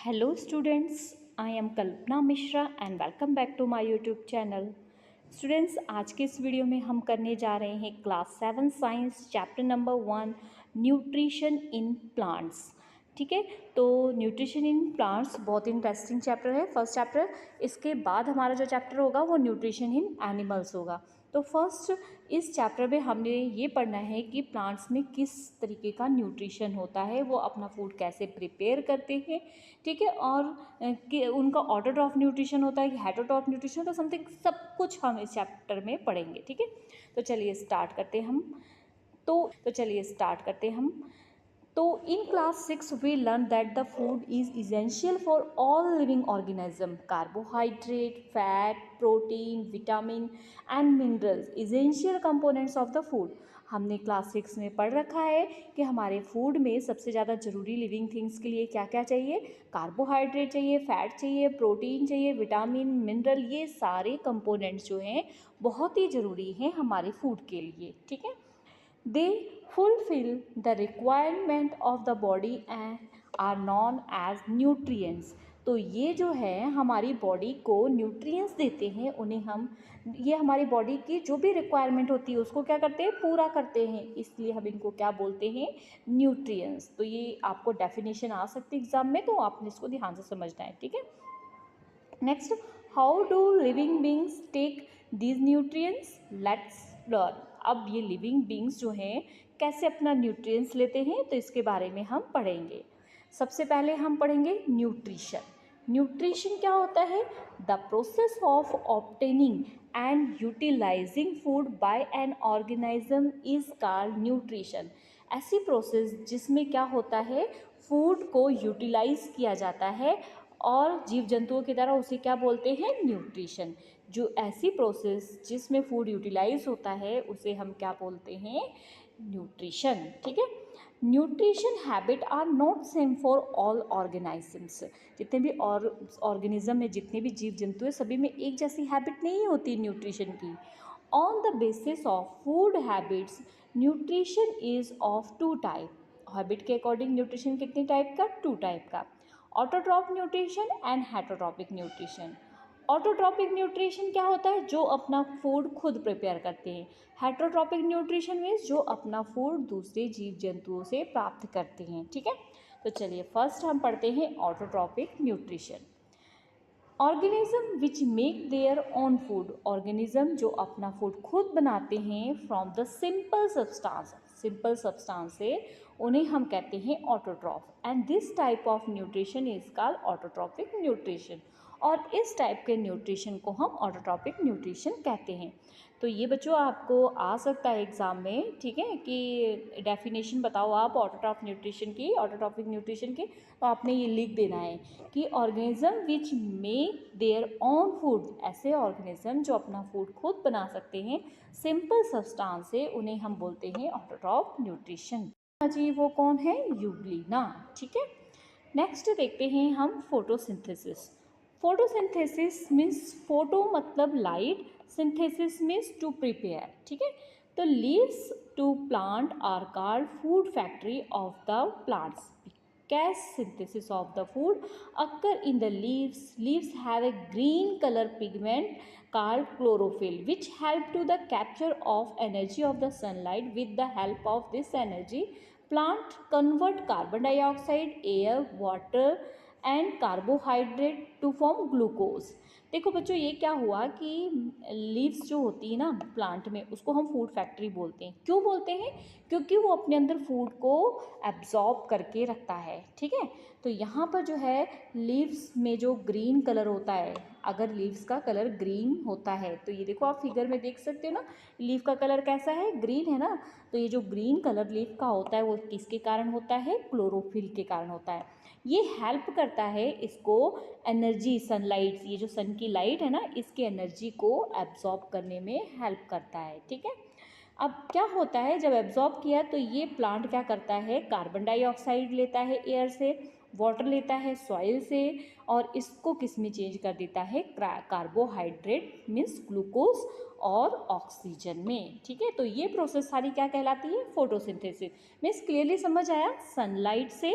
Hello students, I am Kalpana Mishra and welcome back to my YouTube channel. Students, आज के इस video में हम करने जा रहे हैं class 7 science chapter number 1 nutrition in plants. ठीक है, तो न्यूट्रिशन इन प्लांट्स बहुत इंटरेस्टिंग चैप्टर है, फर्स्ट चैप्टर. इसके बाद हमारा जो चैप्टर होगा वो न्यूट्रिशन इन एनिमल्स होगा. तो फर्स्ट इस चैप्टर में हमने ये पढ़ना है कि प्लांट्स में किस तरीके का न्यूट्रिशन होता है, वो अपना फूड कैसे प्रिपेयर करते हैं. ठीक है, और कि उनका ऑर्डर ऑफ न्यूट्रिशन होता है कि हेटेरोट्रॉफ न्यूट्रिशन, तो समथिंग सब कुछ हम इस चैप्टर में पढ़ेंगे. ठीक है, तो चलिए स्टार्ट करते हैं हम. तो in class 6 we learn that the food is essential for all living organism. Carbohydrate, fat, protein, vitamin and minerals essential components of the food. हमने क्लास 6 में पढ़ रखा है कि हमारे फूड में सबसे ज़्यादा ज़रूरी लिविंग थिंग्स के लिए क्या क्या चाहिए. कार्बोहाइड्रेट चाहिए, फैट चाहिए, प्रोटीन चाहिए, विटामिन, मिनरल, ये सारे कंपोनेंट्स जो हैं बहुत ही ज़रूरी हैं हमारे फूड के लिए. ठीक है, they fulfill the requirement of the body and are known as nutrients. तो ये जो है हमारी बॉडी को न्यूट्रिएंट्स देते हैं, उन्हें हम ये हमारी बॉडी की जो भी रिक्वायरमेंट होती है उसको क्या करते हैं, पूरा करते हैं, इसलिए हम इनको क्या बोलते हैं, न्यूट्रिएंट्स. तो ये आपको डेफिनेशन आ सकती है एग्जाम में, तो आपने इसको ध्यान से समझना है. ठीक है, next, how do living beings take these nutrients, let's learn. अब ये लिविंग बींग्स जो हैं कैसे अपना न्यूट्रिएंट्स लेते हैं, तो इसके बारे में हम पढ़ेंगे. सबसे पहले हम पढ़ेंगे न्यूट्रिशन. न्यूट्रिशन क्या होता है? The process of obtaining and utilising food by an organism is called nutrition. ऐसी प्रोसेस जिसमें क्या होता है, फूड को यूटिलाइज किया जाता है और जीव जंतुओं की तरह उसे क्या बोलते हैं, न्यूट्रिशन. जो ऐसी प्रोसेस जिसमें फूड यूटिलाइज होता है उसे हम क्या बोलते हैं, न्यूट्रिशन. ठीक है, nutrition habit are not same for all organisms. जितने भी ऑर्गेनिज्म में जितने भी जीव जंतु हैं सभी में एक जैसी हैबिट नहीं होती न्यूट्रिशन की. On the basis of food habits nutrition is of two type. Habit के अकॉर्डिंग न्यूट्रिशन कितने टाइप का, टू टाइप का. Autotroph nutrition and heterotrophic nutrition. Autotrophic nutrition क्या होता है, जो अपना फूड खुद प्रिपेयर करते हैं. हेटेरोट्रॉपिक न्यूट्रिशन मीन्स जो अपना फूड दूसरे जीव जंतुओं से प्राप्त करते हैं. ठीक है, तो चलिए फर्स्ट हम पढ़ते हैं autotrophic nutrition. Organism which make their own food. Organism जो अपना फूड खुद बनाते हैं from the simple substance, simple substance से, उन्हें हम कहते हैं autotroph. And this type of nutrition is called autotrophic nutrition. और इस टाइप के न्यूट्रिशन को हम ऑटोट्रॉपिक न्यूट्रिशन कहते हैं. तो ये बच्चों आपको आ सकता है एग्ज़ाम में. ठीक है, कि डेफिनेशन बताओ आप ऑटोट्रॉफ न्यूट्रिशन की, ऑटोट्रॉपिक न्यूट्रिशन की, तो आपने ये लिख देना है कि organism which make their own food. ऐसे ऑर्गेनिज्म जो अपना फूड खुद बना सकते हैं सिंपल सब्सटेंस से, उन्हें हम बोलते हैं ऑटोट्रॉफ न्यूट्रिशन. जी वो कौन है, यूग्लिना. ठीक है, नेक्स्ट देखते हैं हम फोटोसिंथेसिस. फोटोसिंथेसिस मीन्स फोटो मतलब light, synthesis means to prepare. ठीक है, तो leaves to plant are called food factory of the plants. Gas synthesis of the food occur in the leaves. Leaves have a green color pigment called chlorophyll, which help to the capture of energy of the sunlight. With the help of this energy, plant convert carbon dioxide, air, water and carbohydrate to form glucose. देखो बच्चों, ये क्या हुआ कि leaves जो होती है ना प्लांट में, उसको हम फूड फैक्ट्री बोलते हैं. क्यों बोलते हैं, क्योंकि वो अपने अंदर फूड को एब्जॉर्ब करके रखता है. ठीक है, तो यहाँ पर जो है लीव्स में जो ग्रीन कलर होता है, अगर लीव्स का कलर ग्रीन होता है, तो ये देखो आप फिगर में देख सकते हो ना, लीव का कलर कैसा है, ग्रीन है ना. तो ये जो ग्रीन कलर लीव का होता है वो किसके कारण होता है, क्लोरोफिल के कारण होता है. ये हेल्प करता है इसको एनर्जी, सनलाइट, ये जो सन की लाइट है ना, इसके एनर्जी को एब्जॉर्ब करने में हेल्प करता है. ठीक है, अब क्या होता है, जब एब्जॉर्ब किया तो ये प्लांट क्या करता है, कार्बन डाइऑक्साइड लेता है एयर से, वाटर लेता है सॉइल से, और इसको किस में चेंज कर देता है, कार्बोहाइड्रेट मीन्स ग्लूकोज और ऑक्सीजन में. ठीक है, तो ये प्रोसेस सारी क्या कहलाती है, फोटोसिंथेसिस. मीन्स क्लियरली समझ आया, सनलाइट से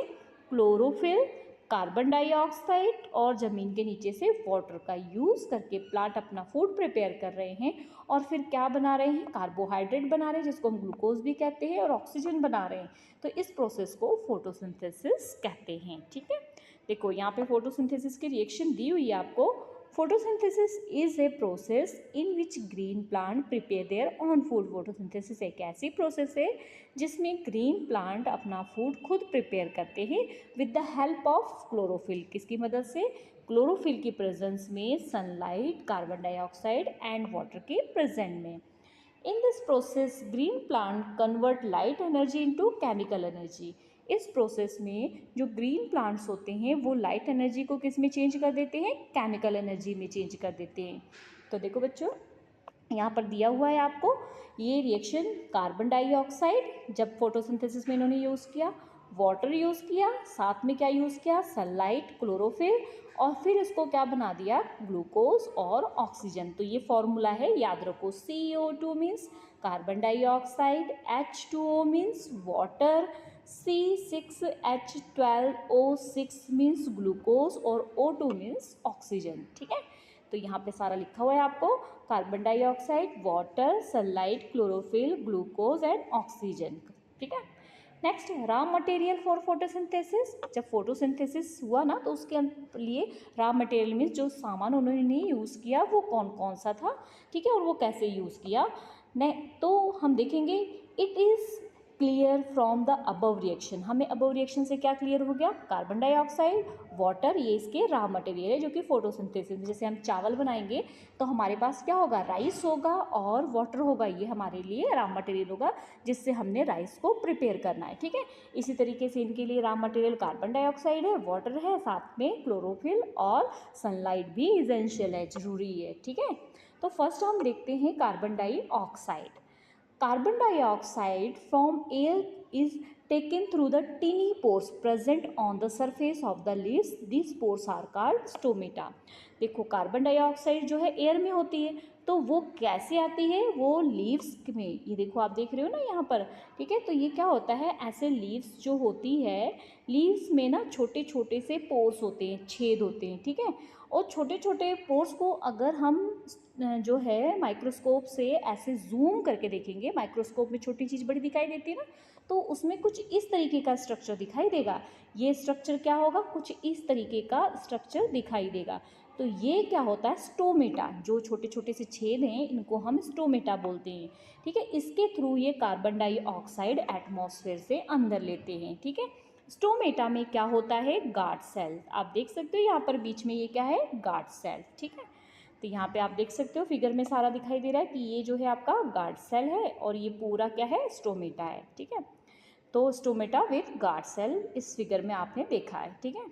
क्लोरोफिल कार्बन डाइऑक्साइड और ज़मीन के नीचे से वाटर का यूज़ करके प्लांट अपना फूड प्रिपेयर कर रहे हैं और फिर क्या बना रहे हैं, कार्बोहाइड्रेट बना रहे हैं जिसको हम ग्लूकोज भी कहते हैं और ऑक्सीजन बना रहे हैं। तो इस प्रोसेस को फोटोसिंथेसिस कहते हैं। ठीक है, देखो यहाँ पे फोटोसिंथेसिस की रिएक्शन दी हुई है आपको। Photosynthesis is a process in which green plant prepare their on food. Photosynthesis एक ऐसी प्रोसेस है जिसमें ग्रीन प्लांट अपना फूड खुद प्रिपेयर करते हैं with the help of chlorophyll. किसकी मदद से, क्लोरोफिल की प्रेजेंस में, sunlight, carbon dioxide and water के प्रेजेंट में। In this process green plant convert light energy into chemical energy. इस प्रोसेस में जो ग्रीन प्लांट्स होते हैं वो लाइट एनर्जी को किस में चेंज कर देते हैं, केमिकल एनर्जी में चेंज कर देते हैं। तो देखो बच्चों यहाँ पर दिया हुआ है आपको ये रिएक्शन, कार्बन डाइऑक्साइड जब फोटोसिंथेसिस में इन्होंने यूज़ किया, वाटर यूज़ किया, साथ में क्या यूज़ किया, सनलाइट, क्लोरोफिल, और फिर इसको क्या बना दिया, ग्लूकोज और ऑक्सीजन। तो ये फॉर्मूला है, याद रखो, CO2 means carbon dioxide, H2O means water, C6H12O6 means glucose और O2 मीन्स ऑक्सीजन। ठीक है, तो यहाँ पे सारा लिखा हुआ है आपको, carbon dioxide, water, sunlight, chlorophyll, glucose and oxygen. ठीक है, next raw material for photosynthesis. जब फोटोसिंथेसिस हुआ ना तो उसके लिए रॉ मटेरियल मीन्स जो सामान उन्होंने यूज़ किया वो कौन कौन सा था, ठीक है, और वो कैसे यूज़ किया। ने तो हम देखेंगे it is clear from the above reaction. हमें अबव रिएक्शन से क्या क्लियर हो गया, कार्बन डाइऑक्साइड, वाटर, ये इसके रॉ मटेरियल है जो कि फोटोसिंथेसिस। जैसे हम चावल बनाएंगे तो हमारे पास क्या होगा, राइस होगा और वाटर होगा, ये हमारे लिए रॉ मटेरियल होगा जिससे हमने राइस को प्रिपेयर करना है। ठीक है, इसी तरीके से इनके लिए रॉ मटेरियल कार्बन डाइऑक्साइड है, वाटर है, साथ में क्लोरोफिल और सनलाइट भी इसेंशियल है, जरूरी है। ठीक है, तो फर्स्ट हम देखते हैं carbon dioxide. Carbon dioxide from air is taken through the tiny pores present on the surface of the leaves. These pores are called stomata. देखो कार्बन डाइऑक्साइड जो है एयर में होती है, तो वो कैसे आती है, वो लीव्स में, ये देखो आप देख रहे हो ना यहाँ पर। ठीक है, तो ये क्या होता है, ऐसे लीव्स जो होती है, लीव्स में ना छोटे छोटे से पोर्स होते हैं, छेद होते हैं। ठीक है, और छोटे छोटे पोर्स को अगर हम जो है माइक्रोस्कोप से ऐसे जूम करके देखेंगे, माइक्रोस्कोप में छोटी चीज़ बड़ी दिखाई देती है ना, तो उसमें कुछ इस तरीके का स्ट्रक्चर दिखाई देगा। ये स्ट्रक्चर क्या होगा, कुछ इस तरीके का स्ट्रक्चर दिखाई देगा। तो ये क्या होता है, स्टोमेटा। जो छोटे छोटे से छेद हैं इनको हम स्टोमेटा बोलते हैं। ठीक है, इसके थ्रू ये कार्बन डाइऑक्साइड एटमॉस्फेयर से अंदर लेते हैं। ठीक है, स्टोमेटा में क्या होता है, गार्ड सेल। आप देख सकते हो यहाँ पर बीच में ये क्या है, गार्ड सेल। ठीक है, तो यहाँ पे आप देख सकते हो फिगर में सारा दिखाई दे रहा है कि ये जो है आपका गार्ड सेल है और ये पूरा क्या है, स्टोमेटा है। ठीक है, तो स्टोमेटा विथ गार्ड सेल इस फिगर में आपने देखा है। ठीक है,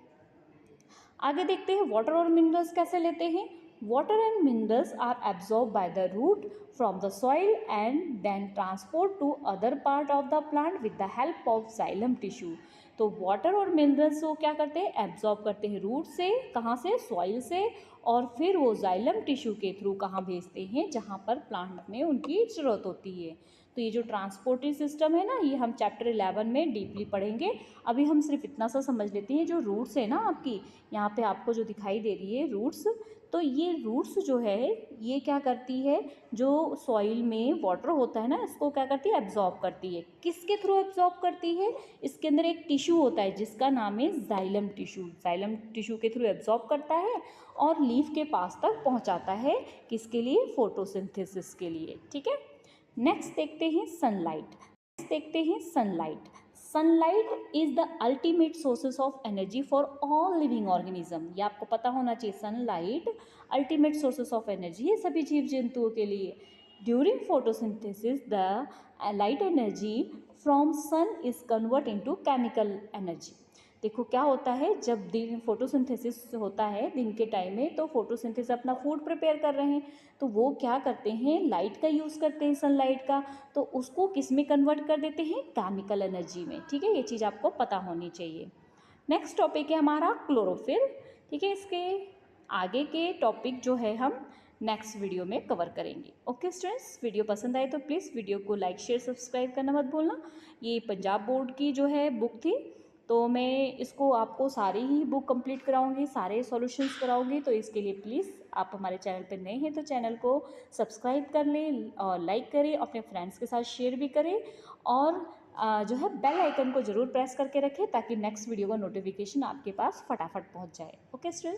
आगे देखते हैं वाटर और मिनरल्स कैसे लेते हैं। Water and minerals are absorb by the root from the soil and then transport to other part of the plant with the help of xylem tissue. तो वाटर और मिनरल्स को क्या करते हैं, एब्जॉर्ब करते हैं रूट से, कहाँ से, सॉइल से, और फिर वो जाइलम टिश्यू के थ्रू कहाँ भेजते हैं, जहाँ पर प्लांट में उनकी ज़रूरत होती है। तो ये जो ट्रांसपोर्टिंग सिस्टम है ना, ये हम चैप्टर 11 में डीपली पढ़ेंगे। अभी हम सिर्फ इतना सा समझ लेते हैं, जो रूट्स है ना आपकी, यहाँ पे आपको जो दिखाई दे रही है रूट्स, तो ये रूट्स जो है ये क्या करती है, जो सॉइल में वाटर होता है ना, इसको क्या करती है, एब्जॉर्ब करती है। किसके थ्रू एब्जॉर्ब करती है, इसके अंदर एक टिश्यू होता है जिसका नाम है जाइलम टिश्यू। जाइलम टिश्यू के थ्रू एब्जॉर्ब करता है और लीफ के पास तक पहुँचाता है, किसके लिए, फोटोसिंथेसिस के लिए। ठीक है, नेक्स्ट देखते हैं sunlight. Sunlight is the ultimate sources of energy for all living organism. ये आपको पता होना चाहिए, sunlight ultimate sources of energy है सभी जीव जंतुओं के लिए। During photosynthesis the light energy from sun is convert into chemical energy. देखो क्या होता है, जब दिन फोटोसिंथेसिस होता है दिन के टाइम में, तो फोटोसिंथेसिस अपना फूड प्रिपेयर कर रहे हैं, तो वो क्या करते हैं, लाइट का यूज़ करते हैं, सनलाइट का, तो उसको किस में कन्वर्ट कर देते हैं, केमिकल एनर्जी में। ठीक है, ये चीज़ आपको पता होनी चाहिए। नेक्स्ट टॉपिक है हमारा क्लोरोफिल। ठीक है, इसके आगे के टॉपिक जो है हम नेक्स्ट वीडियो में कवर करेंगे। ओके स्टूडेंट्स, वीडियो पसंद आए तो प्लीज़ वीडियो को लाइक शेयर सब्सक्राइब करना मत भूलना। ये पंजाब बोर्ड की जो है बुक थी, तो मैं इसको आपको सारी ही बुक कंप्लीट कराऊंगी, सारे सॉल्यूशंस कराऊंगी। तो इसके लिए प्लीज़ आप हमारे चैनल पर नए हैं तो चैनल को सब्सक्राइब कर लें और लाइक करें, अपने फ्रेंड्स के साथ शेयर भी करें, और जो है बेल आइकन को ज़रूर प्रेस करके रखें ताकि नेक्स्ट वीडियो का नोटिफिकेशन आपके पास फटाफट पहुंच जाए। Okay students.